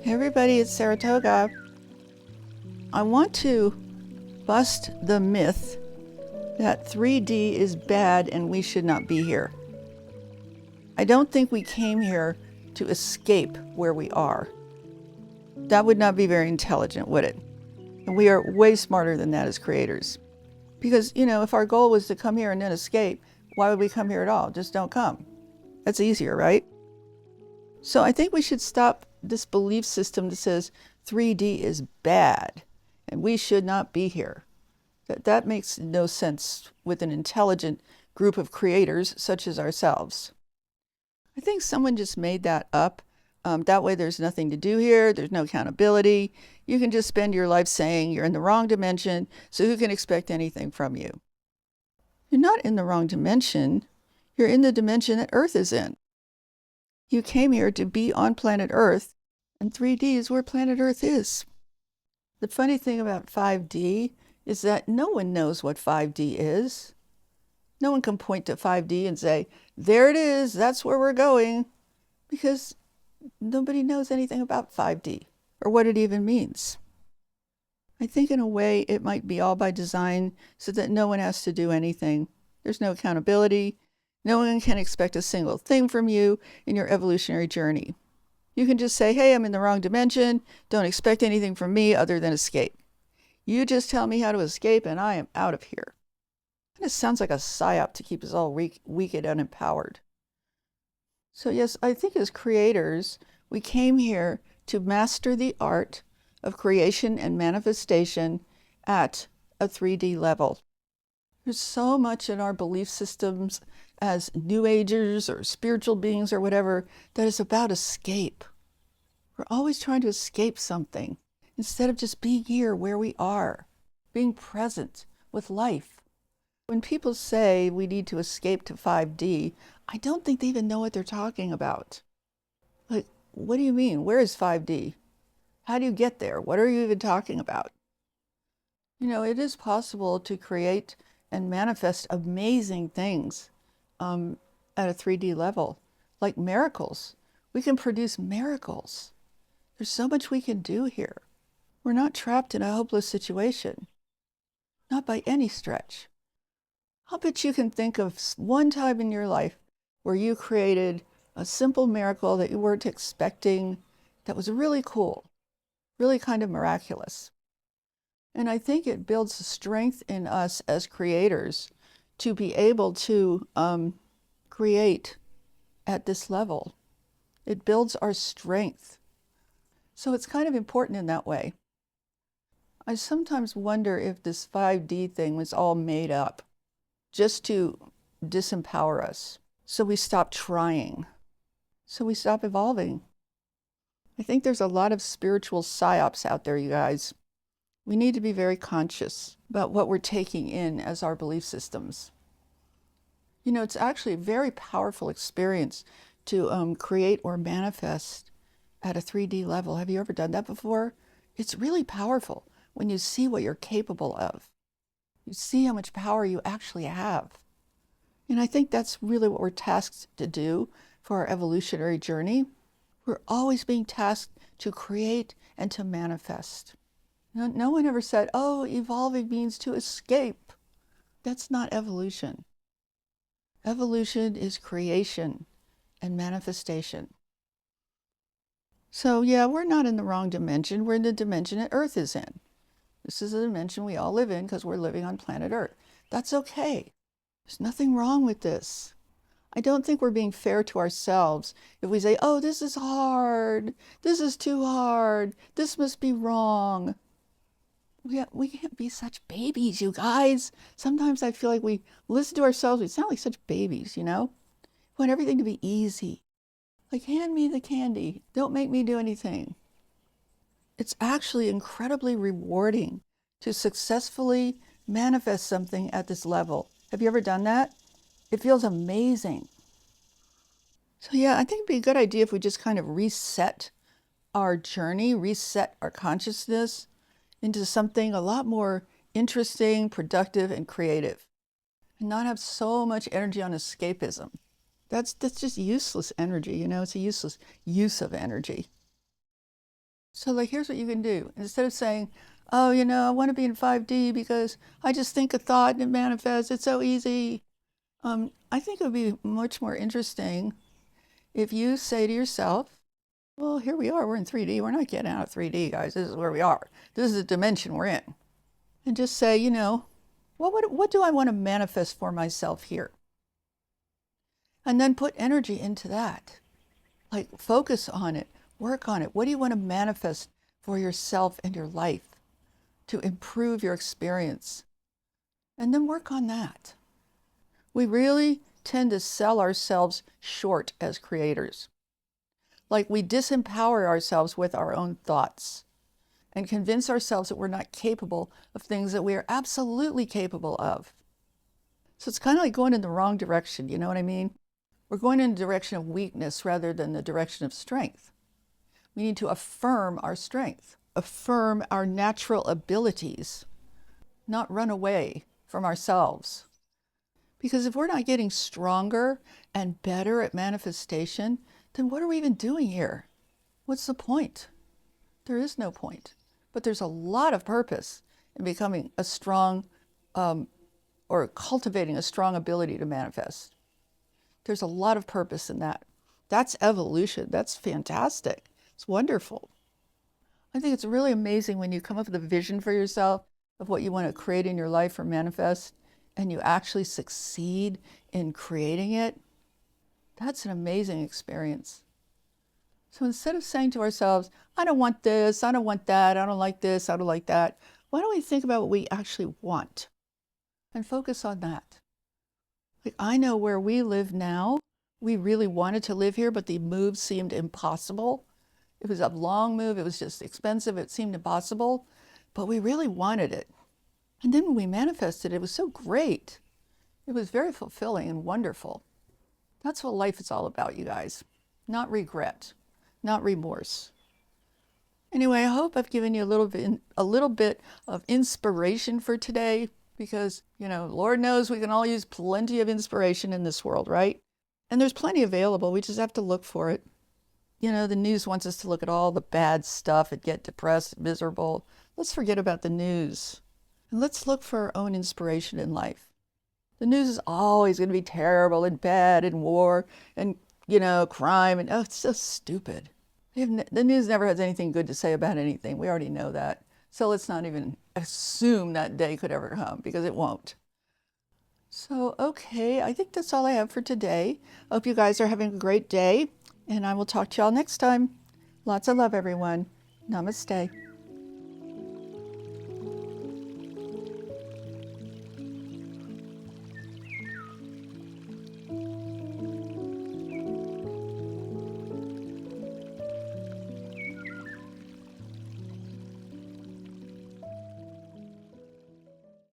Hey everybody, it's Saratoga. I want to bust the myth that 3D is bad and we should not be here. I don't think we came here to escape where we are. That would not be very intelligent, would it? And we are way smarter than that as creators. Because, if our goal was to come here and then escape, why would we come here at all? Just don't come. That's easier, right? So I think we should stop this belief system that says 3D is bad and we should not be here. That makes no sense with an intelligent group of creators such as ourselves. I think someone just made that up. That way there's nothing to do here. There's no accountability. You can just spend your life saying you're in the wrong dimension, so who can expect anything from you? You're not in the wrong dimension. You're in the dimension that Earth is in. You came here to be on planet Earth, and 3D is where planet Earth is. The funny thing about 5D is that no one knows what 5D is. No one can point to 5D and say, there it is, that's where we're going, because nobody knows anything about 5D or what it even means. I think in a way it might be all by design so that no one has to do anything. There's no accountability. No one can expect a single thing from you in your evolutionary journey. You can just say, hey, I'm in the wrong dimension. Don't expect anything from me other than escape. You just tell me how to escape and I am out of here. And it sounds like a psyop to keep us all weak and unempowered. So yes, I think as creators, we came here to master the art of creation and manifestation at a 3D level. There's so much in our belief systems as New Agers or spiritual beings or whatever that is about escape. We're always trying to escape something instead of just being here where we are, being present with life. When people say we need to escape to 5D, I don't think they even know what they're talking about. Like, what do you mean? Where is 5D? How do you get there? What are you even talking about? It is possible to create and manifest amazing things at a 3D level, like miracles. We can produce miracles. There's so much we can do here. We're not trapped in a hopeless situation, not by any stretch. I'll bet you can think of one time in your life where you created a simple miracle that you weren't expecting that was really cool, really kind of miraculous. And I think it builds strength in us as creators to be able to create at this level. It builds our strength. So it's kind of important in that way. I sometimes wonder if this 5D thing was all made up just to disempower us. So we stop trying. So we stop evolving. I think there's a lot of spiritual psyops out there, you guys. We need to be very conscious about what we're taking in as our belief systems. It's actually a very powerful experience to create or manifest at a 3D level. Have you ever done that before? It's really powerful when you see what you're capable of. You see how much power you actually have. And I think that's really what we're tasked to do for our evolutionary journey. We're always being tasked to create and to manifest. No one ever said, oh, evolving means to escape. That's not evolution. Evolution is creation and manifestation. So yeah, we're not in the wrong dimension. We're in the dimension that Earth is in. This is the dimension we all live in because we're living on planet Earth. That's okay. There's nothing wrong with this. I don't think we're being fair to ourselves if we say, oh, this is hard. This is too hard. This must be wrong. We can't be such babies, you guys. Sometimes I feel like we listen to ourselves. We sound like such babies, We want everything to be easy. Like, hand me the candy. Don't make me do anything. It's actually incredibly rewarding to successfully manifest something at this level. Have you ever done that? It feels amazing. So yeah, I think it'd be a good idea if we just kind of reset our journey, reset our consciousness into something a lot more interesting, productive, and creative, and not have so much energy on escapism. That's just useless energy, It's a useless use of energy. So like, here's what you can do. Instead of saying, oh, I want to be in 5D because I just think a thought and it manifests. It's so easy. I think it would be much more interesting if you say to yourself, well, here we are. We're in 3D. We're not getting out of 3D, guys. This is where we are. This is the dimension we're in. And just say, what do I want to manifest for myself here? And then put energy into that. Like, focus on it. Work on it. What do you want to manifest for yourself and your life to improve your experience? And then work on that. We really tend to sell ourselves short as creators. Like, we disempower ourselves with our own thoughts and convince ourselves that we're not capable of things that we are absolutely capable of. So it's kind of like going in the wrong direction, you know what I mean? We're going in the direction of weakness rather than the direction of strength. We need to affirm our strength, affirm our natural abilities, not run away from ourselves. Because if we're not getting stronger and better at manifestation, then what are we even doing here? What's the point? There is no point. But there's a lot of purpose in becoming a strong or cultivating a strong ability to manifest. There's a lot of purpose in that. That's evolution. That's fantastic. It's wonderful. I think it's really amazing when you come up with a vision for yourself of what you want to create in your life or manifest, and you actually succeed in creating it. That's an amazing experience. So instead of saying to ourselves, I don't want this, I don't want that, I don't like this, I don't like that, why don't we think about what we actually want and focus on that? Like, I know where we live now, we really wanted to live here, but the move seemed impossible. It was a long move, it was just expensive, it seemed impossible, but we really wanted it. And then when we manifested, it was so great. It was very fulfilling and wonderful. That's what life is all about, you guys. Not regret, not remorse. Anyway, I hope I've given you a little bit of inspiration for today, because, Lord knows we can all use plenty of inspiration in this world, right? And there's plenty available. We just have to look for it. The news wants us to look at all the bad stuff and get depressed, miserable. Let's forget about the news. And let's look for our own inspiration in life. The news is always going to be terrible and bad and war and, crime. And it's so stupid. The news never has anything good to say about anything. We already know that. So let's not even assume that day could ever come, because it won't. So, okay, I think that's all I have for today. I hope you guys are having a great day, and I will talk to y'all next time. Lots of love, everyone. Namaste.